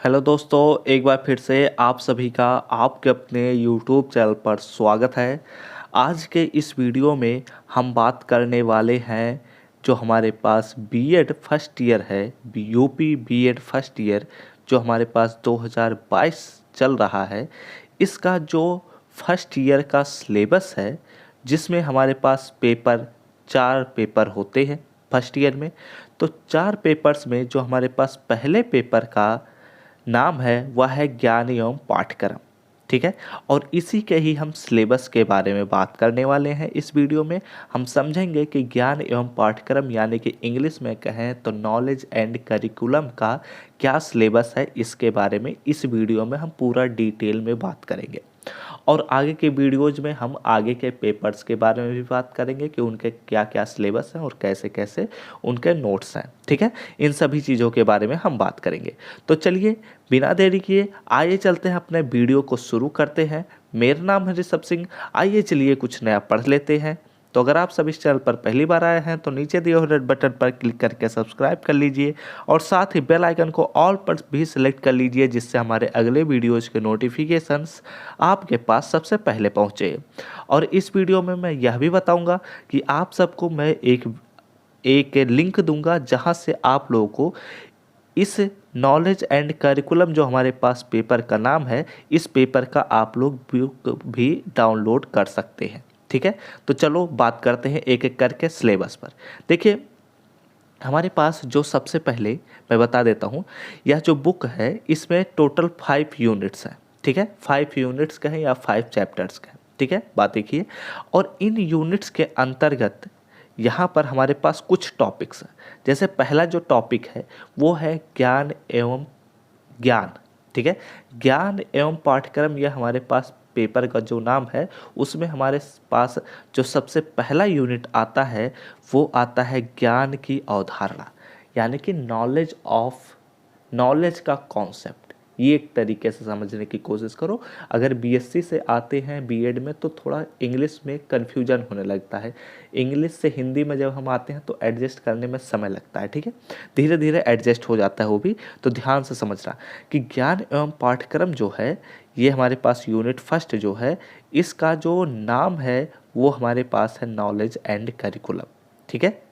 Hello दोस्तों, एक बार फिर से आप सभी का आपके अपने YouTube चैनल पर स्वागत है। आज के इस वीडियो में हम बात करने वाले हैं जो हमारे पास बीएड फर्स्ट ईयर है, यूपी बीएड फर्स्ट ईयर जो हमारे पास 2022 चल रहा है। इसका जो फर्स्ट ईयर का सिलेबस है, जिसमें हमारे पास 4 पेपर होते हैं फर्स्ट ईयर में। तो 4 पेपर्स में जो हमारे पास पहले पेपर का नाम है वह है ज्ञान एवं पाठ्यक्रम। ठीक है, और इसी के ही हम सिलेबस के बारे में बात करने वाले हैं। इस वीडियो में हम समझेंगे कि ज्ञान एवं पाठ्यक्रम यानी कि इंग्लिश में कहें तो नॉलेज एंड करिकुलम का क्या सिलेबस है, इसके बारे में इस वीडियो में हम पूरा डिटेल में बात करेंगे। और आगे के वीडियोज में हम आगे के पेपर्स के बारे में भी बात करेंगे कि उनके क्या क्या सिलेबस हैं और कैसे कैसे उनके नोट्स हैं। ठीक है, इन सभी चीज़ों के बारे में हम बात करेंगे। तो चलिए बिना देरी किए आइए चलते हैं, अपने वीडियो को शुरू करते हैं। मेरा नाम है ऋषभ सिंह। आइए चलिए कुछ नया पढ़ लेते हैं। तो अगर आप सब इस चैनल पर पहली बार आए हैं तो नीचे दिए हुए रेड बटन पर क्लिक करके सब्सक्राइब कर लीजिए और साथ ही बेल आइकन को ऑल पर भी सिलेक्ट कर लीजिए, जिससे हमारे अगले वीडियोज के नोटिफिकेशंस आपके पास सबसे पहले पहुंचे। और इस वीडियो में मैं यह भी बताऊंगा कि आप सबको मैं एक लिंक दूंगा जहां से आप लोगों को इस नॉलेज एंड करिकुलम जो हमारे पास पेपर का नाम है, इस पेपर का आप लोग भी डाउनलोड कर सकते हैं। ठीक है, तो चलो बात करते हैं एक एक करके सिलेबस पर। देखिए, हमारे पास जो सबसे पहले मैं बता देता हूँ, यह जो बुक है इसमें टोटल 5 यूनिट्स हैं। ठीक है, 5 यूनिट्स का है या 5 चैप्टर्स का है। ठीक है, बात देखिए। और इन यूनिट्स के अंतर्गत यहाँ पर हमारे पास कुछ टॉपिक्स हैं। जैसे पहला जो टॉपिक है वो है ज्ञान एवं ज्ञान। ठीक है, ज्ञान एवं पाठ्यक्रम, यह हमारे पास पेपर का जो नाम है उसमें हमारे पास जो सबसे पहला यूनिट आता है वो आता है ज्ञान की अवधारणा, यानी कि नॉलेज का कॉन्सेप्ट। ये एक तरीके से समझने की कोशिश करो। अगर बीएससी से आते हैं बीएड में तो थोड़ा इंग्लिश में कन्फ्यूजन होने लगता है। इंग्लिश से हिंदी में जब हम आते हैं तो एडजस्ट करने में समय लगता है। ठीक है, धीरे धीरे एडजस्ट हो जाता है वो भी, तो ध्यान से समझना कि ज्ञान एवं पाठ्यक्रम जो है ये हमारे पास यूनिट फर्स्ट जो है, इसका जो नाम है वो हमारे पास है नॉलेज एंड करिकुलम। ठीक है,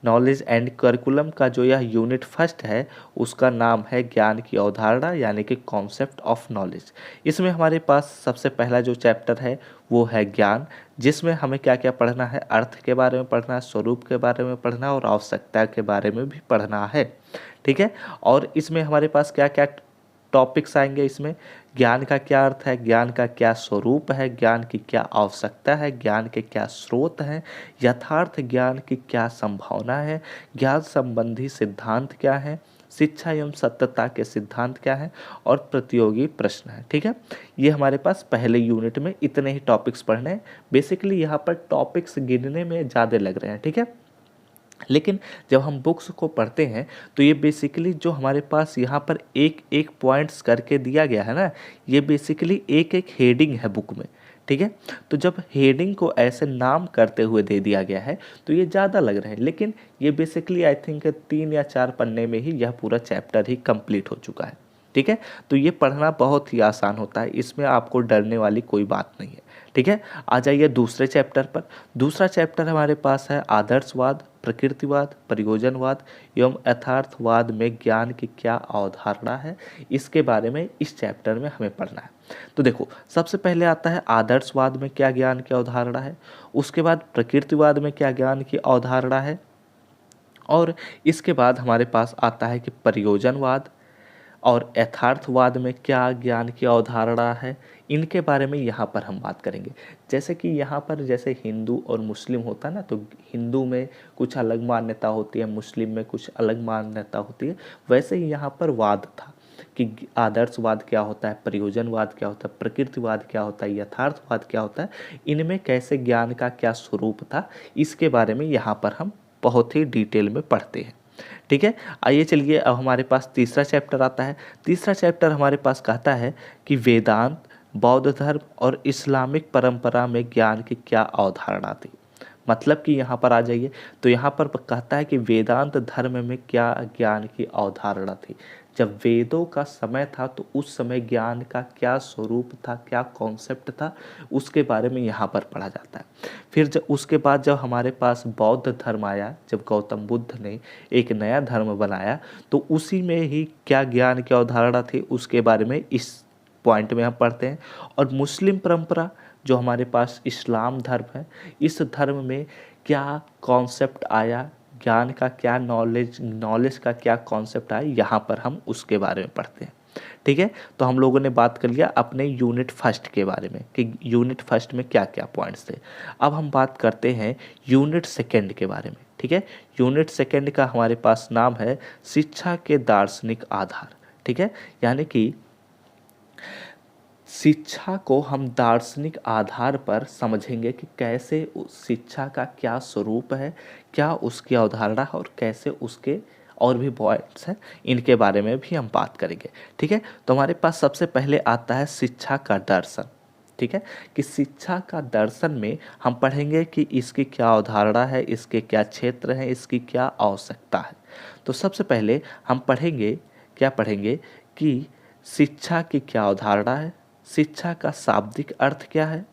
नॉलेज एंड करिकुलम का जो यह यूनिट फर्स्ट है उसका नाम है ज्ञान की अवधारणा, यानी कि कॉन्सेप्ट ऑफ नॉलेज। इसमें हमारे पास सबसे पहला जो चैप्टर है वो है ज्ञान, जिसमें हमें क्या क्या पढ़ना है, अर्थ के बारे में पढ़ना है, स्वरूप के बारे में पढ़ना है और आवश्यकता के बारे में भी पढ़ना है। ठीक है, और इसमें हमारे पास क्या क्या टॉपिक्स आएंगे। इसमें ज्ञान का क्या अर्थ है, ज्ञान का क्या स्वरूप है, ज्ञान की क्या आवश्यकता है, ज्ञान के क्या स्रोत हैं, यथार्थ ज्ञान की क्या संभावना है, ज्ञान संबंधी सिद्धांत क्या है, शिक्षा एवं सत्यता के सिद्धांत क्या है और प्रतियोगी प्रश्न है। ठीक है, ये हमारे पास पहले यूनिट में इतने ही टॉपिक्स पढ़ने हैं। बेसिकली यहाँ पर टॉपिक्स गिनने में ज़्यादा लग रहे हैं। ठीक है, लेकिन जब हम बुक्स को पढ़ते हैं तो ये बेसिकली जो हमारे पास यहाँ पर एक एक पॉइंट्स करके दिया गया है ना, ये बेसिकली एक एक हेडिंग है बुक में। ठीक है, तो जब हेडिंग को ऐसे नाम करते हुए दे दिया गया है तो ये ज़्यादा लग रहे हैं, लेकिन ये बेसिकली आई थिंक 3 या 4 पन्ने में ही यह पूरा चैप्टर ही कंप्लीट हो चुका है। ठीक है, तो ये पढ़ना बहुत ही आसान होता है, इसमें आपको डरने वाली कोई बात नहीं है। ठीक है, आ जाइए दूसरे चैप्टर पर। दूसरा चैप्टर हमारे पास है आदर्शवाद, प्रकृतिवाद, प्रयोजनवाद एवं यथार्थवाद में ज्ञान की क्या अवधारणा है, इसके बारे में इस चैप्टर में हमें पढ़ना है। तो देखो, सबसे पहले आता है आदर्शवाद में क्या ज्ञान की अवधारणा है, उसके बाद प्रकृतिवाद में क्या ज्ञान की अवधारणा है, और इसके बाद हमारे पास आता है कि प्रयोजनवाद और यथार्थवाद में क्या ज्ञान की अवधारणा है। इनके बारे में यहाँ पर हम बात करेंगे। जैसे कि यहाँ पर जैसे हिंदू और मुस्लिम होता है ना, तो हिंदू में कुछ अलग मान्यता होती है, मुस्लिम में कुछ अलग मान्यता होती है। वैसे ही यहाँ पर वाद था कि आदर्शवाद क्या होता है, प्रयोजनवाद क्या होता है, प्रकृतिवाद क्या होता है, यथार्थवाद क्या होता है, इनमें कैसे ज्ञान का क्या स्वरूप था, इसके बारे में यहाँ पर हम बहुत ही डिटेल में पढ़ते हैं। ठीक है, आइए चलिए अब हमारे पास तीसरा चैप्टर आता है। तीसरा चैप्टर हमारे पास कहता है कि वेदांत, बौद्ध धर्म और इस्लामिक परंपरा में ज्ञान की क्या अवधारणा थी। मतलब कि यहाँ पर आ जाइए, तो यहाँ पर कहता है कि वेदांत धर्म में क्या ज्ञान की अवधारणा थी। जब वेदों का समय था तो उस समय ज्ञान का क्या स्वरूप था, क्या कॉन्सेप्ट था, उसके बारे में यहाँ पर पढ़ा जाता है। फिर जब उसके बाद जब हमारे पास बौद्ध धर्म आया, जब गौतम बुद्ध ने एक नया धर्म बनाया, तो उसी में ही क्या ज्ञान की अवधारणा थी उसके बारे में इस पॉइंट में हम पढ़ते हैं। और मुस्लिम परंपरा जो हमारे पास इस्लाम धर्म है, इस धर्म में क्या कॉन्सेप्ट आया, ज्ञान का क्या नॉलेज का क्या कॉन्सेप्ट आया, यहाँ पर हम उसके बारे में पढ़ते हैं। ठीक है, तो हम लोगों ने बात कर लिया अपने यूनिट फर्स्ट के बारे में कि यूनिट फर्स्ट में क्या क्या पॉइंट्स थे। अब हम बात करते हैं यूनिट सेकेंड के बारे में। ठीक है, यूनिट सेकेंड का हमारे पास नाम है शिक्षा के दार्शनिक आधार। ठीक है, यानी कि शिक्षा को हम दार्शनिक आधार पर समझेंगे कि कैसे उस शिक्षा का क्या स्वरूप है, क्या उसकी अवधारणा है और कैसे उसके और भी पॉइंट्स हैं, इनके बारे में भी हम बात करेंगे। ठीक है, तो हमारे पास सबसे पहले आता है शिक्षा का दर्शन। ठीक है, कि शिक्षा का दर्शन में हम पढ़ेंगे कि इसकी क्या अवधारणा है, इसके क्या क्षेत्र हैं, इसकी क्या आवश्यकता है। तो सबसे पहले हम पढ़ेंगे, क्या पढ़ेंगे कि शिक्षा की क्या अवधारणा है, शिक्षा का शाब्दिक अर्थ क्या है।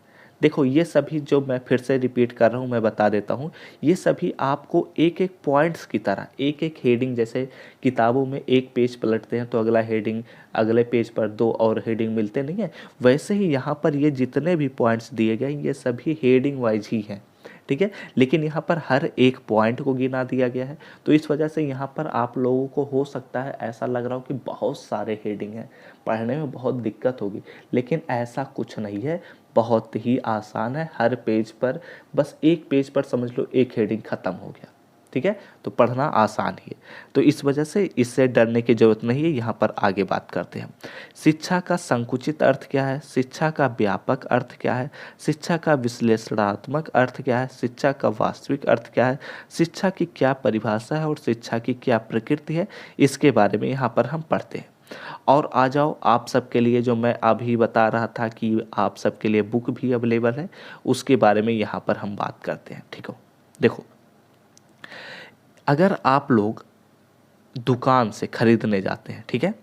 देखो ये सभी जो मैं फिर से रिपीट कर रहा हूँ, मैं बता देता हूँ, ये सभी आपको एक एक पॉइंट्स की तरह, एक एक हेडिंग, जैसे किताबों में एक पेज पलटते हैं तो अगला हेडिंग, अगले पेज पर दो और हेडिंग मिलते नहीं है, वैसे ही यहाँ पर ये जितने भी पॉइंट्स दिए गए ये सभी हेडिंग वाइज ही हैं। ठीक है, लेकिन यहाँ पर हर एक पॉइंट को गिना दिया गया है, तो इस वजह से यहाँ पर आप लोगों को हो सकता है ऐसा लग रहा हो कि बहुत सारे हेडिंग हैं, पढ़ने में बहुत दिक्कत होगी, लेकिन ऐसा कुछ नहीं है, बहुत ही आसान है। हर पेज पर बस एक पेज पर समझ लो एक हेडिंग खत्म हो गया। ठीक है, तो पढ़ना आसान ही है, तो इस वजह से इससे डरने की जरूरत नहीं है। यहाँ पर आगे बात करते हैं, शिक्षा का संकुचित अर्थ क्या है, शिक्षा का व्यापक अर्थ क्या है, शिक्षा का विश्लेषणात्मक अर्थ क्या है, शिक्षा का वास्तविक अर्थ क्या है, शिक्षा की क्या परिभाषा है और शिक्षा की क्या प्रकृति है, इसके बारे में यहाँ पर हम पढ़ते हैं। और आ जाओ आप सबके लिए, जो मैं अभी बता रहा था कि आप सबके लिए बुक भी अवेलेबल है, उसके बारे में यहाँ पर हम बात करते हैं। ठीक हो, देखो अगर आप लोग दुकान से खरीदने जाते हैं, ठीक है,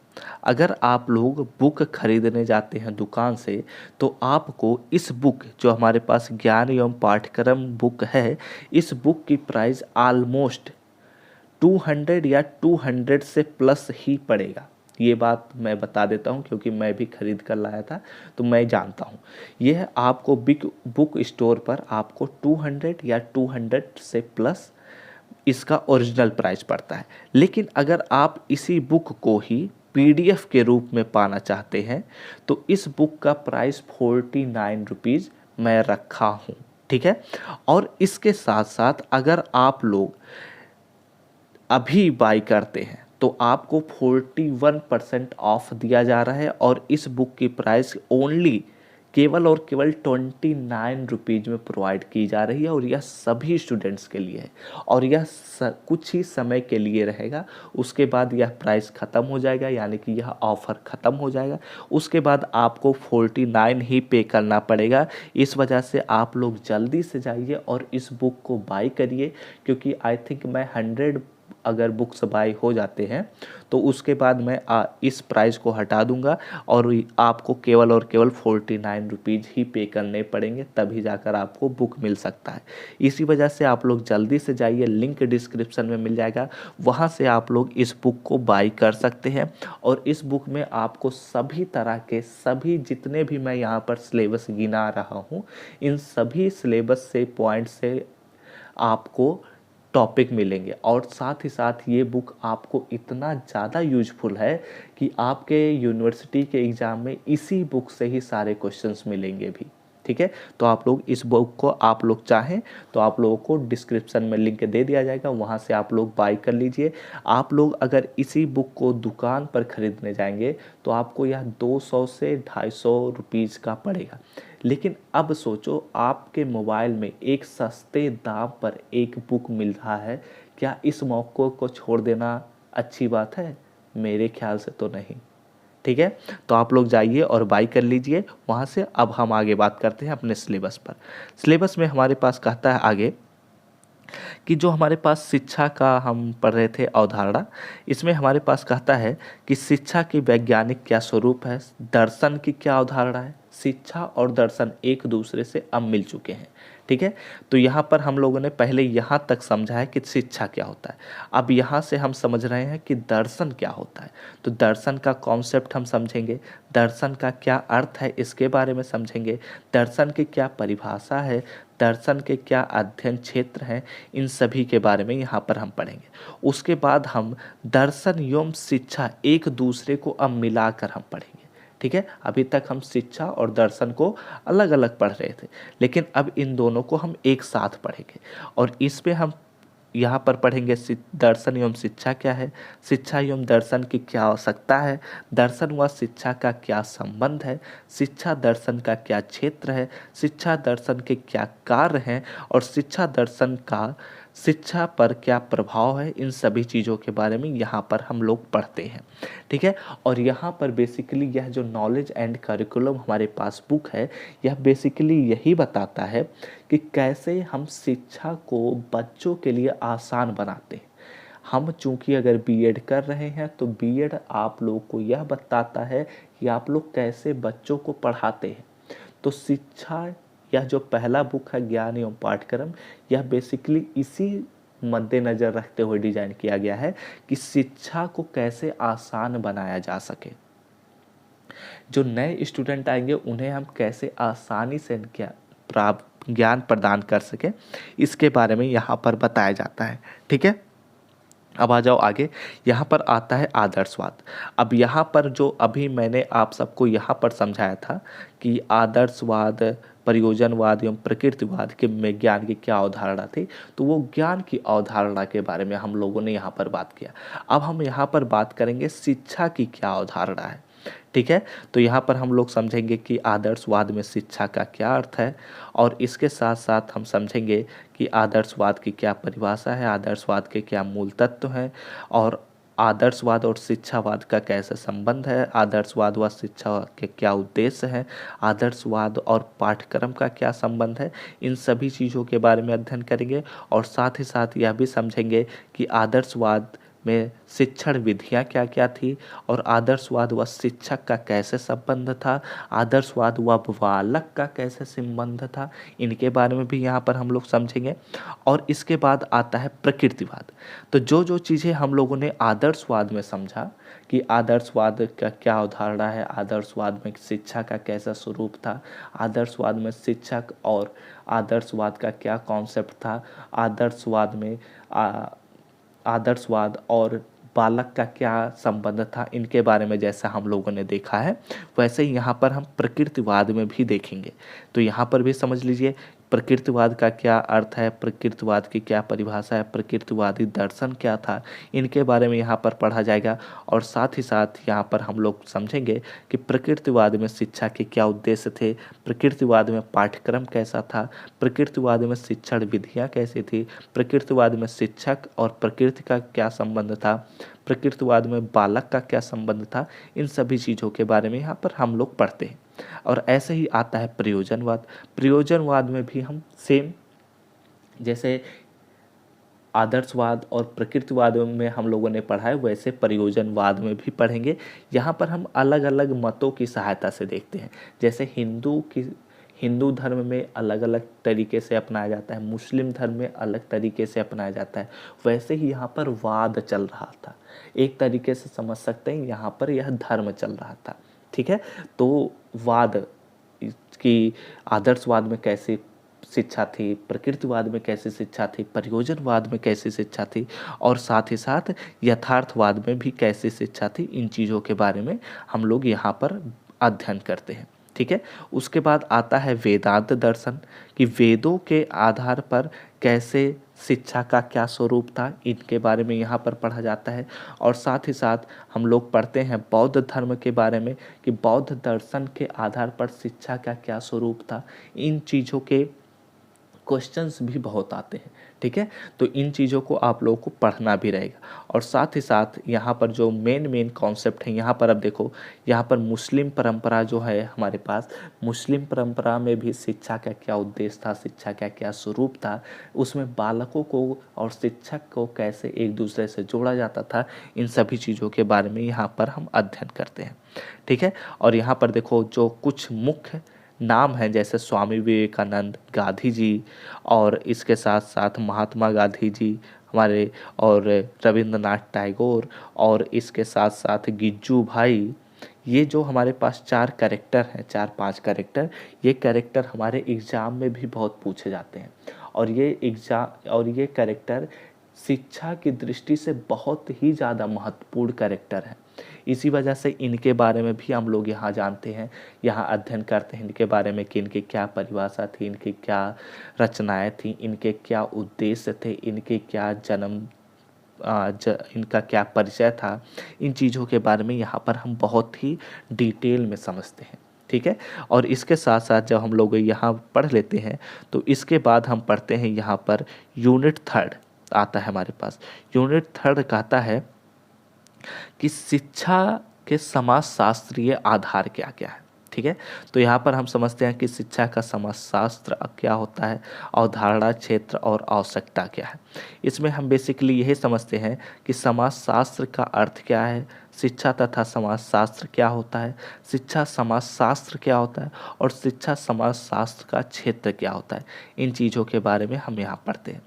अगर आप लोग बुक खरीदने जाते हैं दुकान से, तो आपको इस बुक जो हमारे पास ज्ञान एवं पाठ्यक्रम बुक है, इस बुक की प्राइस ऑलमोस्ट 200 या 200 से प्लस ही पड़ेगा। ये बात मैं बता देता हूँ क्योंकि मैं भी खरीद कर लाया था, तो मैं जानता हूँ। यह आपको बिग बुक स्टोर पर आपको 200 या 200 से प्लस इसका ओरिजिनल प्राइस पड़ता है। लेकिन अगर आप इसी बुक को ही PDF के रूप में पाना चाहते हैं, तो इस बुक का प्राइस 49 रुपीज़ मैं रखा हूँ। ठीक है, और इसके साथ साथ अगर आप लोग अभी बाई करते हैं तो आपको 41% ऑफ दिया जा रहा है, और इस बुक की प्राइस ओनली केवल और केवल 29 रुपीज़ में प्रोवाइड की जा रही है, और यह सभी स्टूडेंट्स के लिए है, और यह कुछ ही समय के लिए रहेगा। उसके बाद यह प्राइस ख़त्म हो जाएगा, यानी कि यह ऑफ़र ख़त्म हो जाएगा। उसके बाद आपको 49 ही पे करना पड़ेगा। इस वजह से आप लोग जल्दी से जाइए और इस बुक को बाई करिए, क्योंकि आई थिंक मैं 100 अगर बुक्स बाई हो जाते हैं तो उसके बाद मैं इस प्राइस को हटा दूंगा, और आपको केवल और केवल 49 रुपीज़ ही पे करने पड़ेंगे, तभी जाकर आपको बुक मिल सकता है। इसी वजह से आप लोग जल्दी से जाइए, लिंक डिस्क्रिप्शन में मिल जाएगा, वहाँ से आप लोग इस बुक को बाई कर सकते हैं। और इस बुक में आपको सभी तरह के, सभी जितने भी मैं यहाँ पर सिलेबस गिना रहा हूँ, इन सभी सिलेबस से पॉइंट से आपको टॉपिक मिलेंगे, और साथ ही साथ ये बुक आपको इतना ज़्यादा यूजफुल है कि आपके यूनिवर्सिटी के एग्ज़ाम में इसी बुक से ही सारे क्वेश्चंस मिलेंगे भी। ठीक है, तो आप लोग इस बुक को, आप लोग चाहें तो आप लोगों को डिस्क्रिप्शन में लिंक दे दिया जाएगा, वहाँ से आप लोग बाई कर लीजिए। आप लोग अगर इसी बुक को दुकान पर ख़रीदने जाएंगे तो आपको यह 200 से 250 रुपीज़ का पड़ेगा। लेकिन अब सोचो, आपके मोबाइल में एक सस्ते दाम पर एक बुक मिल रहा है, क्या इस मौके को छोड़ देना अच्छी बात है? मेरे ख्याल से तो नहीं। ठीक है, तो आप लोग जाइए और बाई कर लीजिए वहाँ से। अब हम आगे बात करते हैं अपने सिलेबस पर। सिलेबस में हमारे पास कहता है आगे कि जो हमारे पास शिक्षा का हम पढ़ रहे थे अवधारणा, इसमें हमारे पास कहता है कि शिक्षा की वैज्ञानिक क्या स्वरूप है, दर्शन की क्या अवधारणा है। शिक्षा और दर्शन एक दूसरे से अब मिल चुके हैं, ठीक है। तो यहाँ पर हम लोगों ने पहले यहाँ तक समझा है कि शिक्षा क्या होता है। अब यहाँ से हम समझ रहे हैं कि दर्शन क्या होता है। तो दर्शन का कॉन्सेप्ट हम समझेंगे, दर्शन का क्या अर्थ है इसके बारे में समझेंगे, दर्शन की क्या परिभाषा है, दर्शन के क्या अध्ययन क्षेत्र हैं, इन सभी के बारे में यहाँ पर हम पढ़ेंगे। उसके बाद हम दर्शन एवं शिक्षा एक दूसरे को अब मिलाकर हम पढ़ेंगे, ठीक है। अभी तक हम शिक्षा और दर्शन को अलग अलग पढ़ रहे थे, लेकिन अब इन दोनों को हम एक साथ पढ़ेंगे और इस पे हम यहाँ पर पढ़ेंगे दर्शन एवं शिक्षा क्या है, शिक्षा एवं दर्शन की क्या आवश्यकता है, दर्शन व शिक्षा का क्या संबंध है, शिक्षा दर्शन का क्या क्षेत्र है, शिक्षा दर्शन के क्या कार्य हैं और शिक्षा दर्शन का शिक्षा पर क्या प्रभाव है। इन सभी चीज़ों के बारे में यहाँ पर हम लोग पढ़ते हैं, ठीक है। और यहाँ पर बेसिकली यह जो नॉलेज एंड करिकुलम हमारे पास बुक है, यह बेसिकली यही बताता है कि कैसे हम शिक्षा को बच्चों के लिए आसान बनाते हैं। हम चूंकि अगर बीएड कर रहे हैं तो बीएड आप लोग को यह बताता है कि आप लोग कैसे बच्चों को पढ़ाते हैं। तो शिक्षा, यह जो पहला बुक है ज्ञान एवं पाठ्यक्रम, यह बेसिकली इसी मद्देनज़र रखते हुए डिजाइन किया गया है कि शिक्षा को कैसे आसान बनाया जा सके। जो नए स्टूडेंट आएंगे उन्हें हम कैसे आसानी से क्या प्राप्त ज्ञान प्रदान कर सके, इसके बारे में यहाँ पर बताया जाता है, ठीक है। अब आ जाओ आगे, यहाँ पर आता है आदर्शवाद। अब यहाँ पर जो अभी मैंने आप सबको यहाँ पर समझाया था कि आदर्शवाद, प्रयोजनवाद एवं प्रकृतिवाद के में ज्ञान की क्या अवधारणा थी, तो वो ज्ञान की अवधारणा के बारे में हम लोगों ने यहाँ पर बात किया। अब हम यहाँ पर बात करेंगे शिक्षा की क्या अवधारणा है, ठीक है। तो यहाँ पर हम लोग समझेंगे कि आदर्शवाद में शिक्षा का क्या अर्थ है और इसके साथ साथ हम समझेंगे कि आदर्शवाद की क्या परिभाषा है, आदर्शवाद के क्या मूल तत्व हैं और आदर्शवाद और शिक्षावाद का कैसा संबंध है, आदर्शवाद व शिक्षा के क्या उद्देश्य हैं, आदर्शवाद और पाठ्यक्रम का क्या संबंध है। इन सभी चीज़ों के बारे में अध्ययन करेंगे और साथ ही साथ यह भी समझेंगे कि आदर्शवाद में शिक्षण विधियाँ क्या क्या थी और आदर्शवाद व शिक्षक का कैसे संबंध था, आदर्शवाद व बालक का कैसे संबंध था, इनके बारे में भी यहाँ पर हम लोग समझेंगे। और इसके बाद आता है प्रकृतिवाद। तो जो जो चीज़ें हम लोगों ने आदर्शवाद में समझा कि आदर्शवाद का क्या अवधारणा है, आदर्शवाद में शिक्षा का कैसा स्वरूप था, आदर्शवाद में शिक्षक और आदर्शवाद का क्या कॉन्सेप्ट था, आदर्शवाद में आदर्शवाद और बालक का क्या संबंध था, इनके बारे में जैसा हम लोगों ने देखा है वैसे ही यहाँ पर हम प्रकृतिवाद में भी देखेंगे। तो यहाँ पर भी समझ लीजिए प्रकृतिवाद का क्या अर्थ है, प्रकृतिवाद की क्या परिभाषा है, प्रकृतिवादी दर्शन क्या था, इनके बारे में यहाँ पर पढ़ा जाएगा। और साथ ही साथ यहाँ पर हम लोग समझेंगे कि प्रकृतिवाद में शिक्षा के क्या उद्देश्य थे, प्रकृतिवाद में पाठ्यक्रम कैसा था, प्रकृतिवाद में शिक्षण विधियाँ कैसी थी, प्रकृतिवाद में शिक्षक और प्रकृति का क्या संबंध था, प्रकृतिवाद में बालक का क्या संबंध था। इन सभी चीज़ों के बारे में यहाँ पर हम लोग पढ़ते हैं। और ऐसे ही आता है प्रयोजनवाद। प्रयोजनवाद में भी हम सेम जैसे आदर्शवाद और प्रकृतिवाद में हम लोगों ने पढ़ा है वैसे प्रयोजनवाद में भी पढ़ेंगे। यहाँ पर हम अलग अलग मतों की सहायता से देखते हैं। जैसे हिंदू धर्म में अलग अलग तरीके से अपनाया जाता है, मुस्लिम धर्म में अलग तरीके से अपनाया जाता है, वैसे ही यहाँ पर वाद चल रहा था। एक तरीके से समझ सकते हैं यहाँ पर यह धर्म चल रहा था, ठीक है। तो वाद की आदर्शवाद में कैसी शिक्षा थी, प्रकृतिवाद में कैसी शिक्षा थी, प्रयोजनवाद में कैसी शिक्षा थी और साथ ही साथ यथार्थवाद में भी कैसी शिक्षा थी, इन चीज़ों के बारे में हम लोग यहाँ पर अध्ययन करते हैं, ठीक है। उसके बाद आता है वेदांत दर्शन कि वेदों के आधार पर कैसे शिक्षा का क्या स्वरूप था, इनके बारे में यहाँ पर पढ़ा जाता है। और साथ ही साथ हम लोग पढ़ते हैं बौद्ध धर्म के बारे में कि बौद्ध दर्शन के आधार पर शिक्षा का क्या स्वरूप था। इन चीज़ों के क्वेश्चंस भी बहुत आते हैं, ठीक है। तो इन चीज़ों को आप लोगों को पढ़ना भी रहेगा। और साथ ही साथ यहाँ पर जो मेन कॉन्सेप्ट है, यहाँ पर अब देखो, यहाँ पर मुस्लिम परंपरा जो है हमारे पास, मुस्लिम परंपरा में भी शिक्षा का क्या उद्देश्य था, शिक्षा का क्या स्वरूप था, उसमें बालकों को और शिक्षक को कैसे एक दूसरे से जोड़ा जाता था, इन सभी चीज़ों के बारे में यहाँ पर हम अध्ययन करते हैं। ठीक है। और यहाँ पर देखो जो कुछ मुख्य नाम हैं, जैसे स्वामी विवेकानंद, गांधी जी, और इसके साथ साथ महात्मा गांधी जी हमारे, और रविंद्रनाथ टैगोर, और इसके साथ साथ गिज्जू भाई, ये जो हमारे पास 4 कैरेक्टर हैं, 4-5 कैरेक्टर, ये कैरेक्टर हमारे एग्ज़ाम में भी बहुत पूछे जाते हैं। और ये कैरेक्टर शिक्षा की दृष्टि से बहुत ही ज़्यादा महत्वपूर्ण कैरेक्टर है। इसी वजह से इनके बारे में भी हम लोग यहाँ जानते हैं, यहाँ अध्ययन करते हैं इनके बारे में कि इनकी क्या परिभाषा थी, इनकी क्या रचनाएं थी, इनके क्या उद्देश्य थे, इनके क्या इनका क्या परिचय था। इन चीज़ों के बारे में यहाँ पर हम बहुत ही डिटेल में समझते हैं। ठीक है। और इसके साथ साथ जब हम लोग यहाँ पढ़ लेते हैं तो इसके बाद हम पढ़ते हैं यहाँ पर यूनिट 3 आता है हमारे पास। यूनिट 3 कहता है कि शिक्षा के समाजशास्त्रीय आधार क्या क्या है। ठीक है। तो यहाँ पर हम समझते हैं कि शिक्षा का समाजशास्त्र क्या होता है, अवधारणा, क्षेत्र और आवश्यकता क्या है। इसमें हम बेसिकली यही समझते हैं कि समाजशास्त्र का अर्थ क्या है, शिक्षा तथा समाजशास्त्र क्या होता है, शिक्षा समाजशास्त्र क्या होता है, और शिक्षा समाजशास्त्र का क्षेत्र क्या होता है। इन चीज़ों के बारे में हम यहाँ पढ़ते हैं।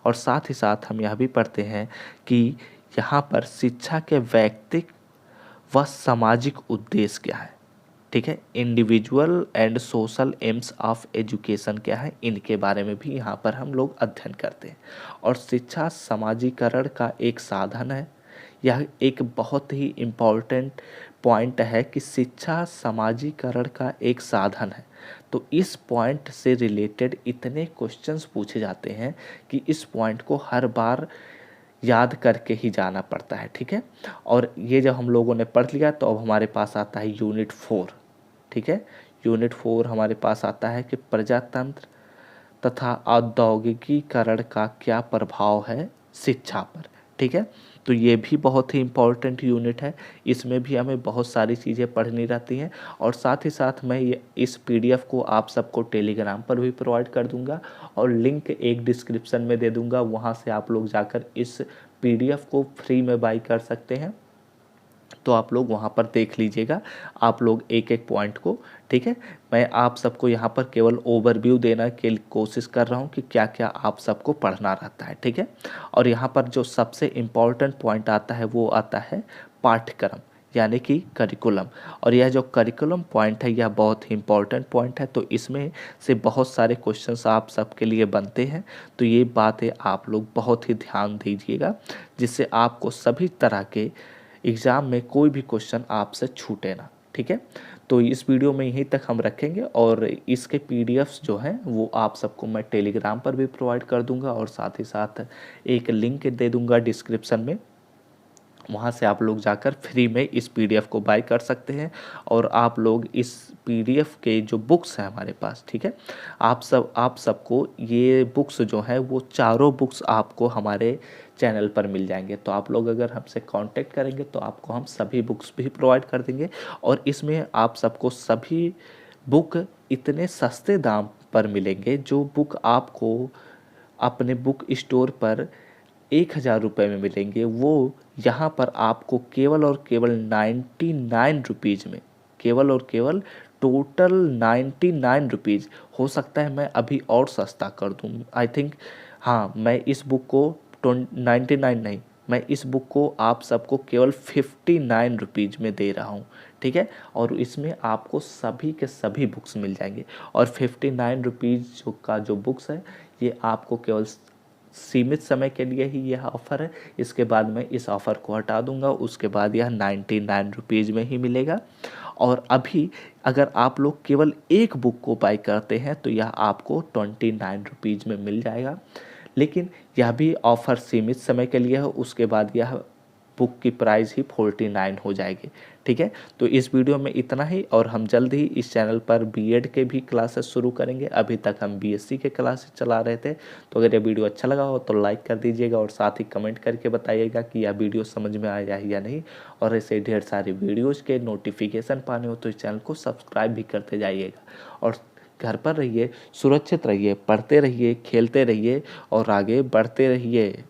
और साथ ही साथ हम यह भी पढ़ते हैं कि यहाँ पर शिक्षा के वैयक्तिक व सामाजिक उद्देश्य क्या है। ठीक है। Individual and social AIIMS of education क्या है, इनके बारे में भी यहाँ पर हम लोग अध्ययन करते हैं। और शिक्षा समाजीकरण का एक साधन है। यह एक बहुत ही इम्पॉर्टेंट पॉइंट है कि शिक्षा समाजीकरण का एक साधन है। तो इस पॉइंट से रिलेटेड इतने क्वेश्चंस पूछे जाते हैं कि इस पॉइंट को हर बार याद करके ही जाना पड़ता है। ठीक है। और ये जब हम लोगों ने पढ़ लिया तो अब हमारे पास आता है यूनिट 4। ठीक है। यूनिट 4 हमारे पास आता है कि प्रजातंत्र तथा औद्योगिकीकरण का क्या प्रभाव है शिक्षा पर। ठीक है। तो ये भी बहुत ही इम्पॉर्टेंट यूनिट है। इसमें भी हमें बहुत सारी चीज़ें पढ़नी रहती हैं। और साथ ही साथ मैं इस पीडीएफ को आप सबको टेलीग्राम पर भी प्रोवाइड कर दूंगा, और लिंक एक डिस्क्रिप्शन में दे दूंगा, वहाँ से आप लोग जाकर इस पीडीएफ को फ्री में बाई कर सकते हैं। तो आप लोग वहाँ पर देख लीजिएगा, आप लोग एक एक पॉइंट को। ठीक है। मैं आप सबको यहाँ पर केवल ओवरव्यू देना की कोशिश कर रहा हूँ कि क्या क्या आप सबको पढ़ना रहता है। ठीक है। और यहाँ पर जो सबसे इम्पॉर्टेंट पॉइंट आता है वो आता है पाठ्यक्रम, यानी कि करिकुलम। और यह जो करिकुलम पॉइंट है यह बहुत ही इम्पॉर्टेंट पॉइंट है। तो इसमें से बहुत सारे क्वेश्चंस आप सबके लिए बनते हैं। तो ये बातें आप लोग बहुत ही ध्यान दीजिएगा, जिससे आपको सभी तरह के एग्ज़ाम में कोई भी क्वेश्चन आपसे छूटे ना। ठीक है। तो इस वीडियो में यहीं तक हम रखेंगे, और इसके पीडीएफ्स जो हैं वो आप सबको मैं टेलीग्राम पर भी प्रोवाइड कर दूंगा, और साथ ही साथ एक लिंक दे दूंगा डिस्क्रिप्शन में, वहाँ से आप लोग जाकर फ्री में इस पीडीएफ को बाय कर सकते हैं। और आप लोग इस पीडीएफ के जो बुक्स हैं हमारे पास, ठीक है, आप सबको ये बुक्स जो हैं वो चारों बुक्स आपको हमारे चैनल पर मिल जाएंगे। तो आप लोग अगर हमसे कांटेक्ट करेंगे तो आपको हम सभी बुक्स भी प्रोवाइड कर देंगे। और इसमें आप सबको सभी बुक इतने सस्ते दाम पर मिलेंगे, जो बुक आपको अपने बुक स्टोर पर 1000 रुपये में मिलेंगे, वो यहाँ पर आपको केवल और केवल 99 रुपीज़ में, केवल और केवल टोटल 99 रुपीज़। हो सकता है मैं अभी और सस्ता कर दूँ, आई थिंक। हाँ, मैं इस बुक को 99 नहीं, मैं इस बुक को आप सबको केवल 59 रुपीज़ में दे रहा हूँ। ठीक है। और इसमें आपको सभी के सभी बुक्स मिल जाएंगे। और 59 रुपीज़ का जो बुक्स है ये आपको केवल सीमित समय के लिए ही यह ऑफ़र है। इसके बाद मैं इस ऑफ़र को हटा दूंगा, उसके बाद यह 99 रुपीज़ में ही मिलेगा। और अभी अगर आप लोग केवल एक बुक को बाय करते हैं तो यह आपको 29 रुपीज़ में मिल जाएगा। लेकिन यह भी ऑफ़र सीमित समय के लिए है, उसके बाद यह बुक की प्राइस ही 49 हो जाएगी। ठीक है, तो इस वीडियो में इतना ही, और हम जल्द ही इस चैनल पर बीएड के भी क्लासेस शुरू करेंगे। अभी तक हम बीएससी के क्लासेस चला रहे थे। तो अगर ये वीडियो अच्छा लगा हो तो लाइक कर दीजिएगा और साथ ही कमेंट करके बताइएगा कि यह वीडियो समझ में आया है या नहीं। और ऐसे ढेर सारी वीडियोज़ के नोटिफिकेशन पाने हो तो इस चैनल को सब्सक्राइब भी करते जाइएगा। और घर पर रहिए, सुरक्षित रहिए, पढ़ते रहिए, खेलते रहिए और आगे बढ़ते रहिए।